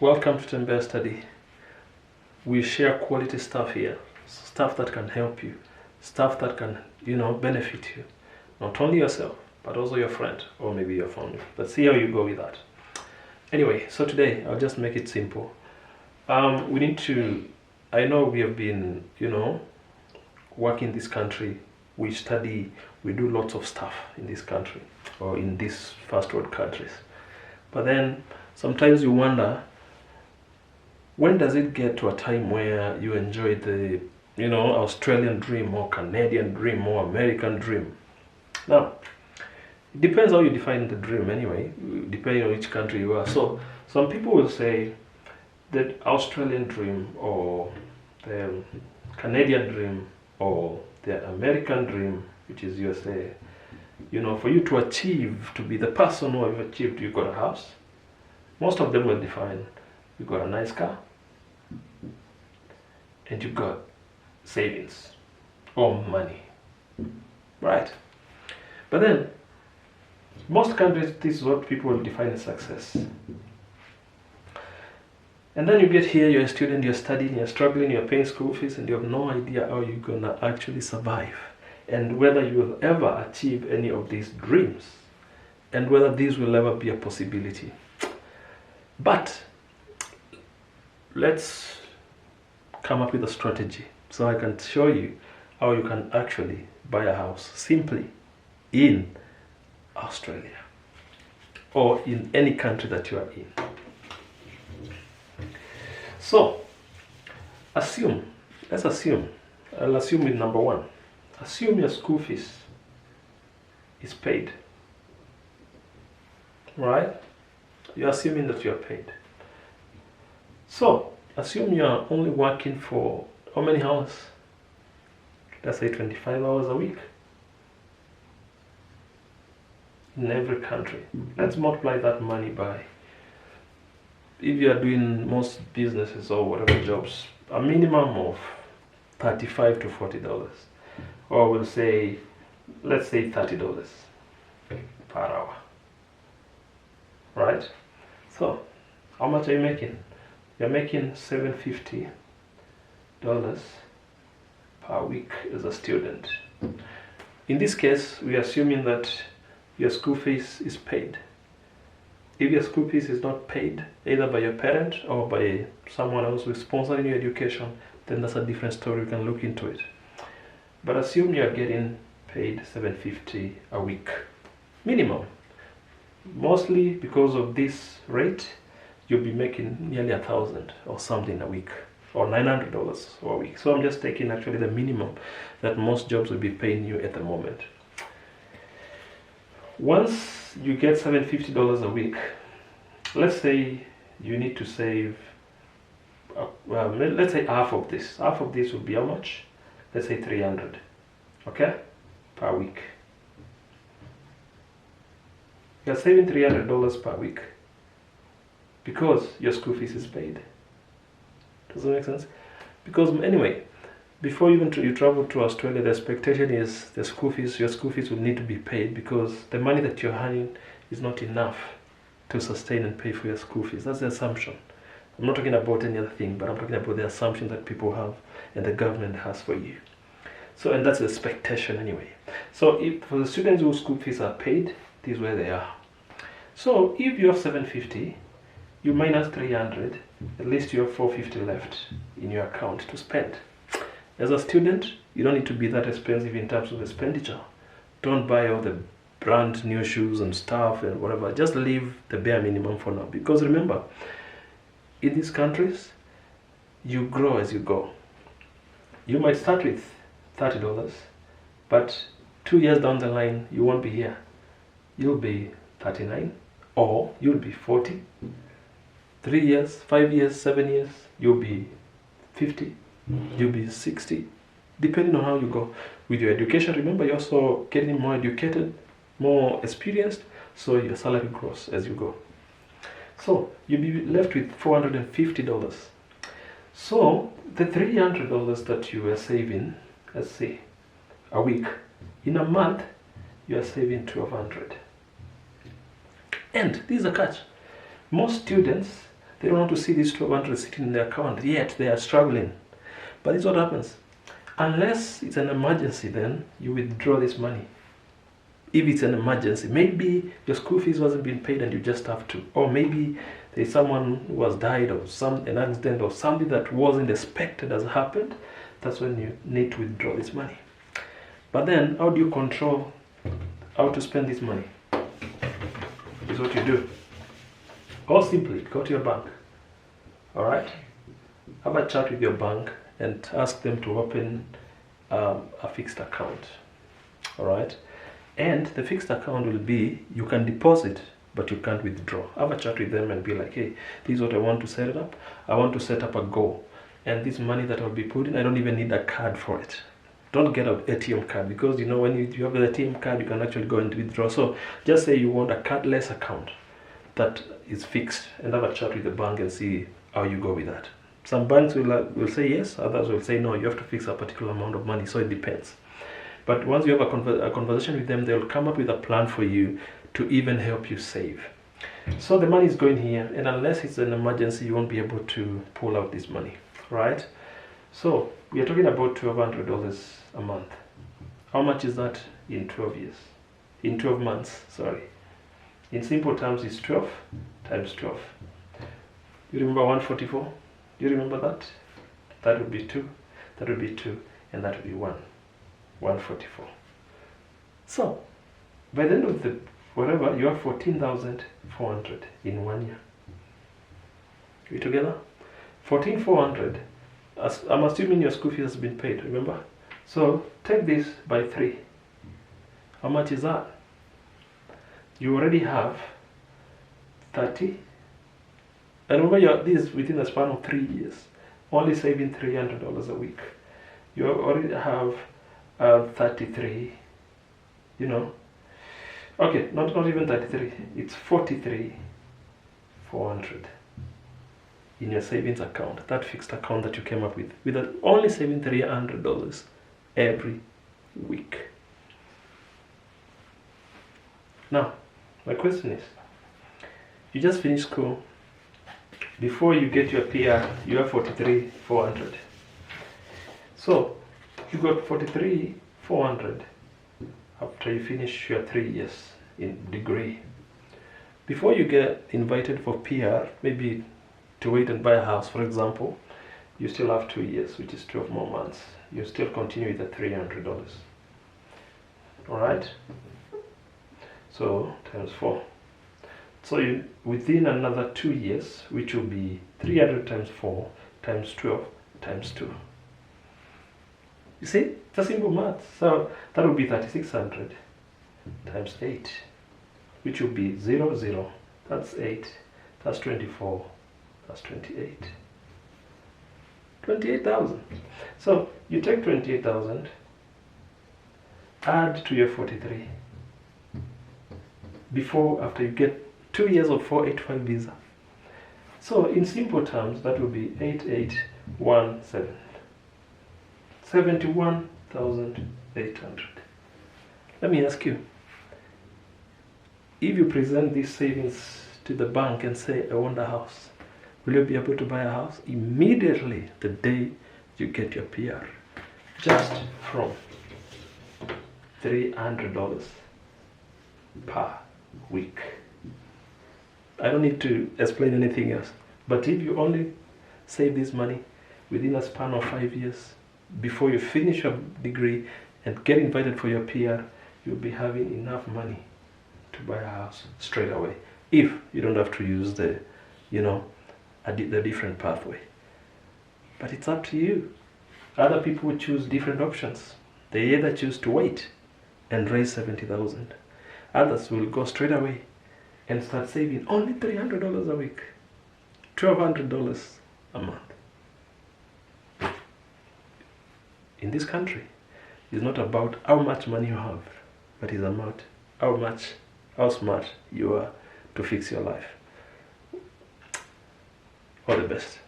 Welcome to Tembe Study. We share quality stuff here, stuff that can help you, stuff that can, benefit you, not only yourself, but also your friend or maybe your family. Let's see how you go with that. Anyway, so today I'll just make it simple. We need to, I know we have been, working in this country. We study, we do lots of stuff in this country or in these first world countries. But then sometimes you wonder, when does it get to a time where you enjoy the, Australian dream or Canadian dream or American dream? Now, it depends how you define the dream anyway, depending on which country you are. So, some people will say that Australian dream or the Canadian dream or the American dream, which is USA, for you to achieve, to be the person who have achieved, you got a house. Most of them will define, you got a nice car, and you got savings or money, right? But then, most countries, this is what people will define as success. And then you get here, you're a student, you're studying, you're struggling, you're paying school fees, and you have no idea how you're gonna actually survive, and whether you will ever achieve any of these dreams, and whether these will ever be a possibility. But let's come up with a strategy so I can show you how you can actually buy a house simply in Australia or in any country that you are in. So I'll assume with number one, assume your school fees is paid, right? You're assuming that you're paid. So assume you're only working for how many hours? Let's say 25 hours a week in every country. Let's multiply that money by, if you are doing most businesses or whatever jobs, a minimum of $35 to $40, or we'll say, let's say $30 per hour, right? So how much are you making? You're making $750 per week as a student. In this case, we are assuming that your school fees is paid. If your school fees is not paid, either by your parent or by someone else who is sponsoring your education, then that's a different story. We can look into it. But assume you are getting paid $750 a week, minimum. Mostly because of this rate, you'll be making nearly $1,000 or something a week, or $900 a week. So I'm just taking actually the minimum that most jobs will be paying you at the moment. Once you get $750 a week, let's say you need to save, let's say half of this. Half of this will be how much? Let's say $300, okay, per week. You're saving $300 per week because your school fees is paid. Does that make sense? Because anyway, before even you travel to Australia, the expectation is your school fees will need to be paid, because the money that you're earning is not enough to sustain and pay for your school fees. That's the assumption. I'm not talking about any other thing, but I'm talking about the assumption that people have and the government has for you. So, and that's the expectation anyway. So if for the students whose school fees are paid, this is where they are. So if you have $750, you minus $300, at least you have $450 left in your account to spend. As a student, you don't need to be that expensive in terms of expenditure. Don't buy all the brand new shoes and stuff and whatever. Just leave the bare minimum for now. Because remember, in these countries, you grow as you go. You might start with $30, but 2 years down the line, you won't be here. You'll be 39, or you'll be 40. 3 years, 5 years, 7 years, you'll be 50, you'll be 60, depending on how you go with your education. Remember, you're also getting more educated, more experienced, so your salary grows as you go. So you'll be left with $450. So the $300 that you were saving, let's say, a week, in a month, you are saving $1,200. And this is a catch. Most students, They don't want to see this 1200 sitting in their account, yet they are struggling. But it's what happens. Unless it's an emergency, then you withdraw this money. If it's an emergency, maybe your school fees wasn't being paid and you just have to. Or maybe there's someone who has died, or an accident, or something that wasn't expected has happened. That's when you need to withdraw this money. But then, how do you control how to spend this money? Is what you do. Or simply go to your bank. Alright? Have a chat with your bank and ask them to open a fixed account. Alright? And the fixed account will be, you can deposit, but you can't withdraw. Have a chat with them and be like, hey, this is what I want to set it up. I want to set up a goal. And this money that I'll be putting, I don't even need a card for it. Don't get an ATM card, because you know when you have an ATM card, you can actually go and withdraw. So just say you want a cardless account that is fixed, and have a chat with the bank and see how you go with that. Some banks will say yes, others will say no, you have to fix a particular amount of money, so it depends. But once you have a conversation with them, they'll come up with a plan for you to even help you save. So the money is going here, and unless it's an emergency, you won't be able to pull out this money, right? So we are talking about $1,200 a month. How much is that in 12 years? In 12 months, sorry. In simple terms, it's 12 times 12. You remember 144? Do you remember that? That would be 2, that would be 2, and that would be 1. 144. So, by the end of the whatever, you have 14,400 in 1 year. Are we together? 14,400. I'm assuming your school fees has been paid, remember? So, take this by 3. How much is that? You already have 30. And remember, this is within a span of 3 years. Only saving $300 a week. You already have 33, you know. Okay, not even 33. It's 43,400 in your savings account. That fixed account that you came up with only saving $300 every week. Now, my question is, you just finished school. Before you get your PR, you have 43,400. So, you got 43,400 after you finish your 3 years in degree. Before you get invited for PR, maybe to wait and buy a house, for example, you still have 2 years, which is 12 more months. You still continue with the $300. Alright? So, times 4. So, within another 2 years, which will be 300 times 4 times 12 times 2. You see, it's a simple math. So that would be 3,600 times 8, which will be 0, 0. That's 8. That's 24. That's 28. 28,000. So you take 28,000, add to your 43. After you get 2 years of 485 visa. So in simple terms, that will be 8817. 71,800. Let me ask you, if you present these savings to the bank and say, I want a house, will you be able to buy a house immediately the day you get your PR? Just from $300 per week. I don't need to explain anything else. But if you only save this money within a span of 5 years, before you finish your degree and get invited for your PR, you'll be having enough money to buy a house straight away. If you don't have to use the different pathway. But it's up to you. Other people will choose different options. They either choose to wait and raise 70,000. Others will go straight away and start saving only $300 a week, $1,200 a month. In this country, it's not about how much money you have, but it's about how smart you are to fix your life. All the best.